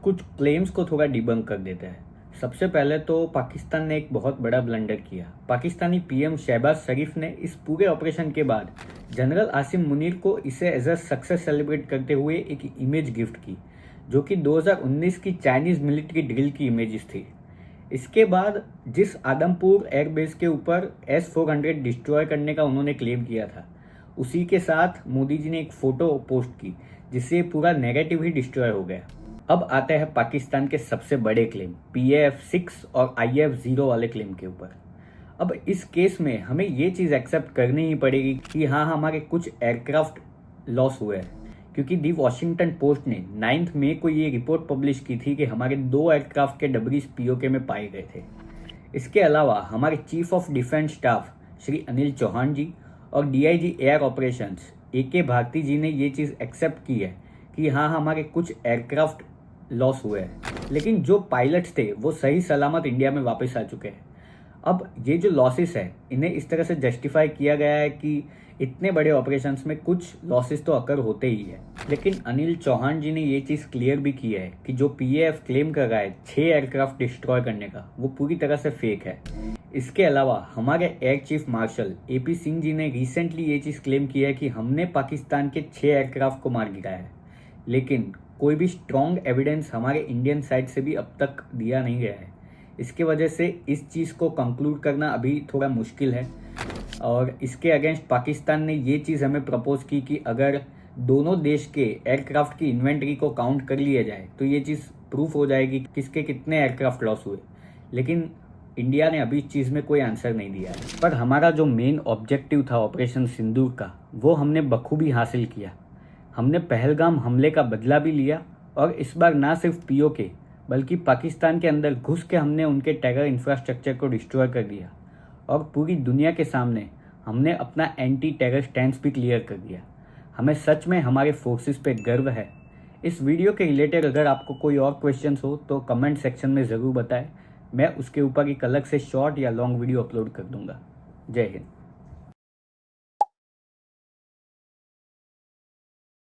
कुछ क्लेम्स को थोड़ा डिबंक कर देते हैं। सबसे पहले तो पाकिस्तान ने एक बहुत बड़ा ब्लंडर किया। पाकिस्तानी पीएम शहबाज शरीफ ने इस पूरे ऑपरेशन के बाद जनरल आसिम मुनीर को इसे एज अ सक्सेस सेलिब्रेट करते हुए एक इमेज गिफ्ट की, जो कि 2019 की चाइनीज मिलिट्री ड्रिल की इमेजेस थी। इसके बाद जिस आदमपुर एयरबेस के ऊपर S-400 डिस्ट्रॉय करने का उन्होंने क्लेम किया था, उसी के साथ मोदी जी ने एक फोटो पोस्ट की, जिससे पूरा नैरेटिव ही डिस्ट्रॉय हो गया। अब आते हैं पाकिस्तान के सबसे बड़े क्लेम PAF-6 और IF-0 वाले क्लेम के ऊपर। अब इस केस में हमें ये चीज़ एक्सेप्ट करनी ही पड़ेगी कि हाँ, हमारे कुछ एयरक्राफ्ट लॉस हुए हैं, क्योंकि दी वॉशिंगटन पोस्ट ने 9 मई को ये रिपोर्ट पब्लिश की थी कि हमारे 2 एयरक्राफ्ट के डबरीज POK में पाए गए थे। इसके अलावा हमारे chief of defence staff Shri Anil Chauhan ji और DIG air operations AK Bharati ji ने ये चीज़ एक्सेप्ट की है कि हाँ, हमारे कुछ एयरक्राफ्ट लॉस हुए हैं, लेकिन जो पायलट्स थे वो सही सलामत इंडिया में वापस आ चुके हैं। अब ये जो लॉसेस है, इन्हें इस तरह से जस्टिफाई किया गया है कि इतने बड़े ऑपरेशंस में कुछ लॉसेस तो अकर होते ही है, लेकिन अनिल चौहान जी ने ये चीज़ क्लियर भी की है कि जो PAF क्लेम कर रहा है 6 एयरक्राफ्ट डिस्ट्रॉय करने का, वो पूरी तरह से फेक है। इसके अलावा हमारे air chief marshal AP Singh ji ने रिसेंटली ये चीज़ क्लेम की है कि हमने पाकिस्तान के 6 एयरक्राफ्ट को मार गिराया है, लेकिन कोई भी स्ट्रॉन्ग एविडेंस हमारे इंडियन साइड से भी अब तक दिया नहीं गया है। इसके वजह से इस चीज़ को कंक्लूड करना अभी थोड़ा मुश्किल है। और इसके अगेंस्ट पाकिस्तान ने ये चीज़ हमें प्रपोज की कि अगर दोनों देश के एयरक्राफ्ट की इन्वेंट्री को काउंट कर लिया जाए तो ये चीज़ प्रूफ हो जाएगी किसके कितने एयरक्राफ्ट लॉस हुए, लेकिन इंडिया ने अभी इस चीज़ में कोई आंसर नहीं दिया है। पर हमारा जो मेन ऑब्जेक्टिव था ऑपरेशन सिंदूर का, वो हमने बखूबी हासिल किया। हमने पहलगाम हमले का बदला भी लिया और इस बार ना सिर्फ POK बल्कि पाकिस्तान के अंदर घुस के हमने उनके टेरर इंफ्रास्ट्रक्चर को डिस्ट्रॉय कर दिया और पूरी दुनिया के सामने हमने अपना एंटी टेरर स्टैंड भी क्लियर कर दिया। हमें सच में हमारे फोर्सेस पे गर्व है। इस वीडियो के रिलेटेड अगर आपको कोई और क्वेश्चंस हो तो कमेंट सेक्शन में ज़रूर बताएं, मैं उसके ऊपर एक अलग से शॉर्ट या लॉन्ग वीडियो अपलोड कर दूंगा। जय हिंद।